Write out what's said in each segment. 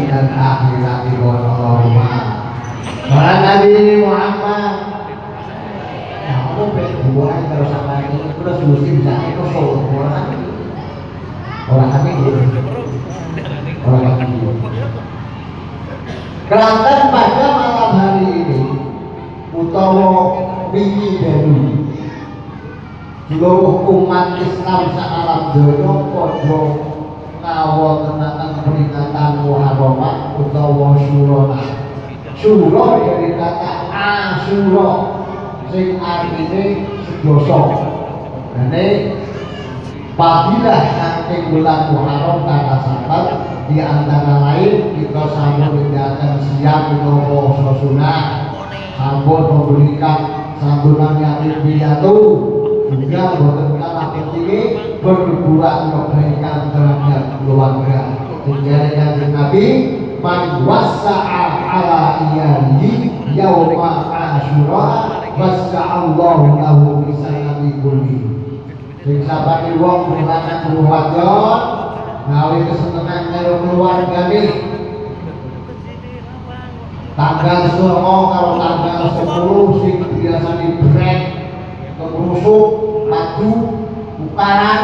dan akhirati wa Allahumma wa Nabi Muhammad. Ya aku berdua terus sama ini terus mesti bisa itu solo orang kami Kelantan pada malam hari ini utawa wingi dalu seluruh umat Islam saalam donya padha ngawontenaken peringatan Muharram utawa Syura. Syura dari kata Asyura sing artine sedoso. Dene fadilah saking bulan Muharram kata sahabat di antara lain kita sambut tindakan siap utawa sunah, sambut memberikan santunan yatim piatu, juga boten kalah penting berbuat kebaikan terhadap keluarga. Jadi kanjeng Nabi man wasa'a ala iyalihi yauma Asyura wasa'allahu lahu fi sanati kulli. Sing sabane wong berangkat keluarga gawe kesenengan karo keluargane. Tanggal 9 karo tanggal 10 sing biasane brek keprusuk, maju, tukaran,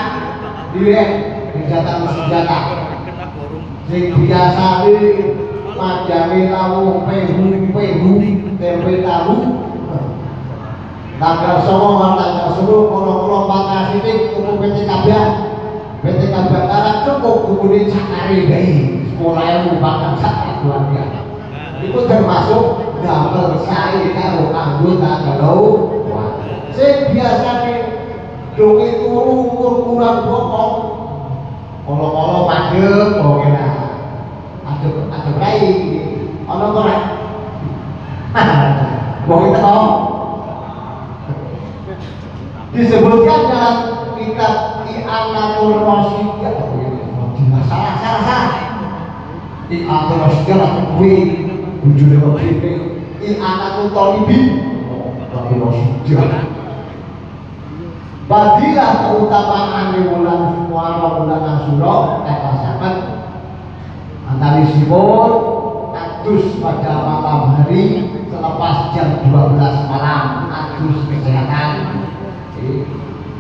direk, senjata. Sing biasane majane tahu pehu, tempe tahu. Tanggal 9 tanggal 10 kono-kono makasih tuku PTKB. PTKB karang cukup kemudian sakare bayi sekolah bahkan sak keluarga. Itu termasuk gambar saya karo anggota kalau sing biasane donge turu kurang bokong kala-kala madhep oke lah adep kae ana ora wong itu disebutkan dalam kitab I'anatul Rasyidiyah salah I'anatul Rasyidiyah kuwi bujune kok I'anatul Talibin Badilah keutamaan di bulan Muharram bulan Asyura kata sahabat antawisipun adus pada malam hari selepas jam 12 malam adus kesehatan.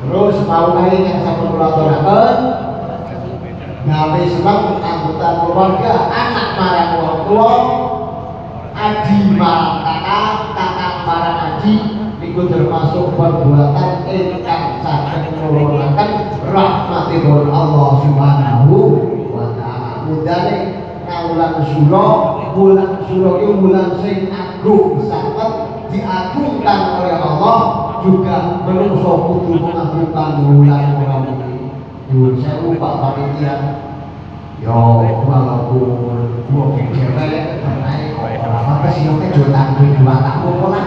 Terus mau lain yang saya perlaturakan gawe seneng anggota keluarga anak marang wong tua aji marang kakak marang aji itu termasuk perbuatan ingkang saged nurunaken rahmatipun Allah Subhanahu wa taala. Mudane bulan Syura itu bulan sing agung sangat diagungkan oleh Allah, juga menungso kudu mengagungkan bulan ini. Nyuwun sewu Pak Panitia. Yo walaupun gua kecewa naik ora apa sih oke jutaan dua tahun lah.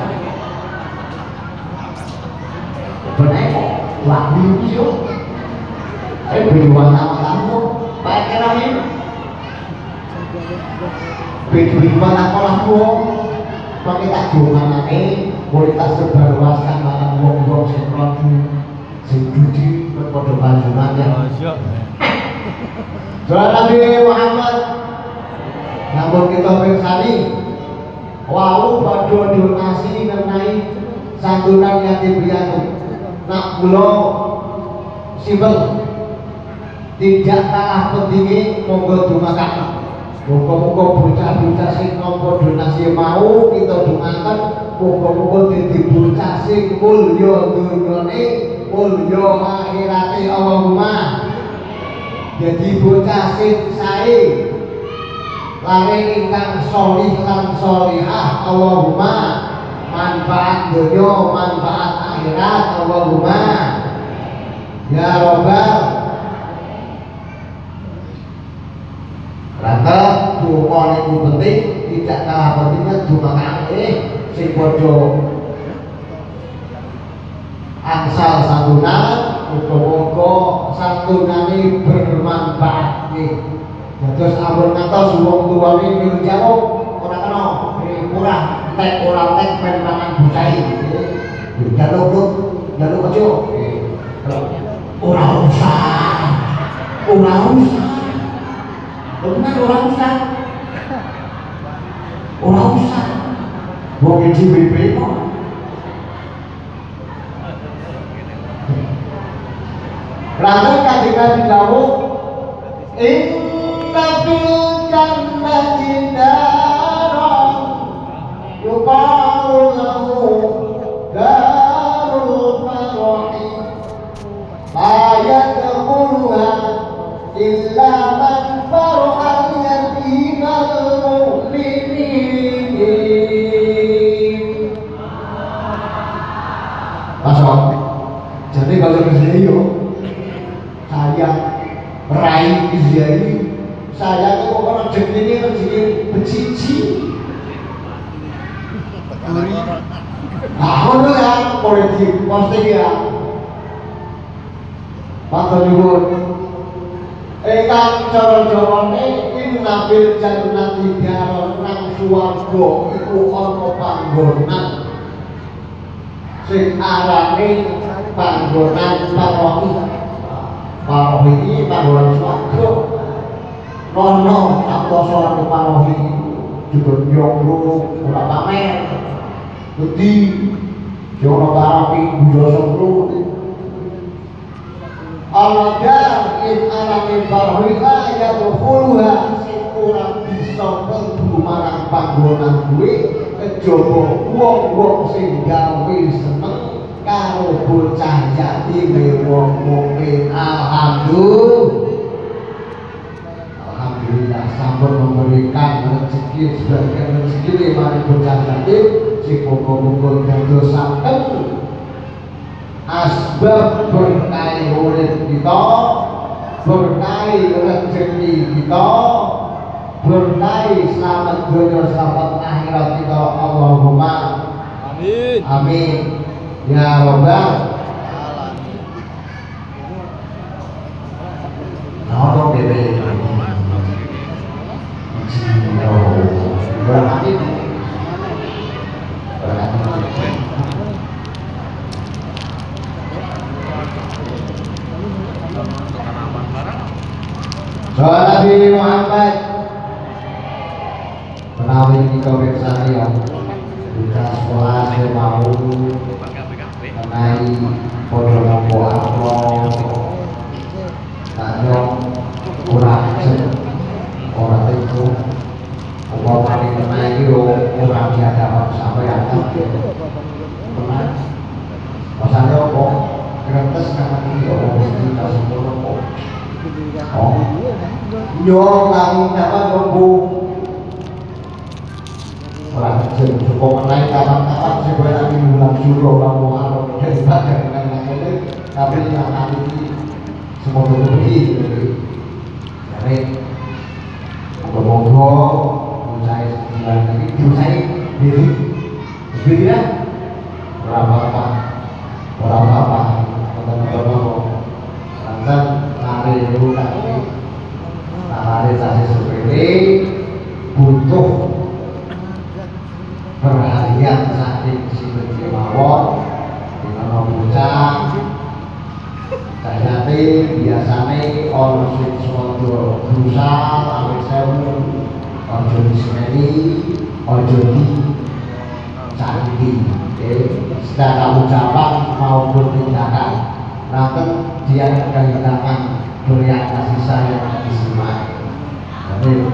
Benar kok, lagu itu saya berjuang sama kamu, Pak Kerami berjuang sama kamu pakai tak jualan ini, boleh tak sebarluaskan makan wong-wong sekrot sejudi berkode banjuan ya Saudara Nabi Muhammad namun kita bersani wau pada donasi mengenai santunan yatim piatu nak pulau simpel tidak kalah pentingnya monggo dumakan muga-muga bocah-bocah sing nampa donasi mau kita dumakan muga-muga dadi bocah sing mulya dunyane mulya akhirate Allahumma jadi bocah sing sae lare ingkang sholih lan sholihah Allahumma manfaat dunia, manfaat akhirat Allahumma ya Rabbal rata doa itu penting tidak kalah pentingnya doa sing padha angsal santunan muga-muga santunane bermanfaat terus ampun ngantos wong tuwane njawab ora kena kurang tek ora tek ben mangan bucai jaluk aja ora usah benar ora usah Wong iki BP kok. Lantas kanjeng Nabi dawuh, inna fil jannati daran yuqalu lahu darul farahi la yadkhuluha illa man farahal yatimal mu'minin. Pasal jadi kalau kesini yuk saya meraih ini saya kok orang rezeki bercici ngono ya politik pasti ya matur nuwun ingkang cara jawane nabil jannati daron nang swarga iku ana panggonan sing arane panggonan parohi. Parohi ini panggonan swarga. Rono apa soal parohi juga nyongro ora pamer. Dadi jono parohi bujo sokro. Alada in alamin parohi ya tukhuluha sing ora bisa mlebu marang panggonan kuwi kejaba wong-wong sing gawe seneng karo bocah yatim wong mukmin. Alhamdulillah sampun memberikan rezeki sebagian rezeki mari bocah yatim sing muga-muga dadosaken asbab berkah urip kita, berkah rezeki kita, berkah selamat dunia selamat akhirat kita. Allahumma amin. Amin. Ya Rabbal alamin. Nah, bebe. Berarti Nabi Muhammad menawi kita bersani ya kita sekolah saya mau mengenai podo nopo aklo tanyong kurang orang itu umpamanya mengenai orang di hadapan sampai ada pernah masalah kok kertas karena ini orang kita semua kok nyong kamu dapat nunggu orang kecil cukup menaik kapan-kapan sebenarnya lagi bulan suruh kamu harus daripada dengan ini tapi yang kali ini semua begitu jadi moga-moga saya sebulan lagi saya diri ya berapa lantas lari dulu tadi lari tadi seperti butuh perhatian saking si berjemawon dengan bocah saya biasanya orang sing suatu berusaha ambil sewu ojo disemeni ojo di canggih secara ucapan maupun tindakan nanti dia kehilangan beriak kasih sayang di semai jadi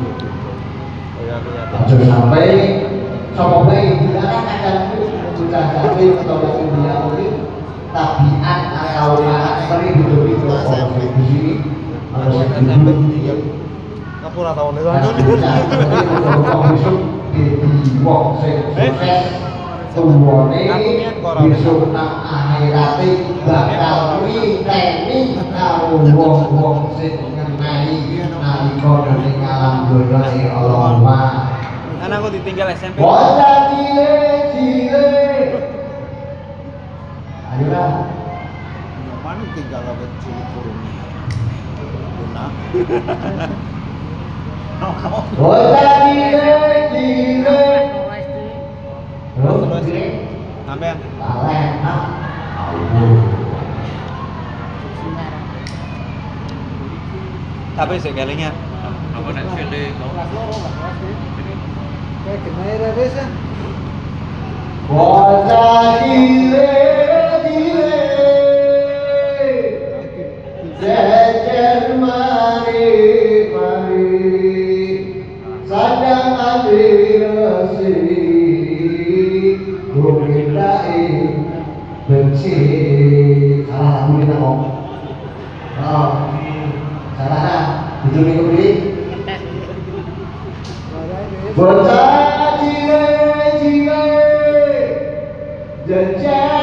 ojo sampai sopo baik tidak akan sudah jadi atau yang dia beri tabiat atau seperti hidup orang di sini harus hidup kapura tahun itu di wong sukses tuwane besok nang akhirate bakal miteni karo wong-wong sing ngenani nalika ning alam donya Allahumma. Kan aku ditinggal SMP. Bocah cilik. Ayolah. Mana tinggal kecil turun. Guna. Bocah cilik. Sampai tapi segalanya Kayak gimana ya, Res? bocah cilik-cilik jejer mari-mari sadang ati resi gumindai benci salah lagu kita kok salah judul minggu ini bocah cilik-cilik jejer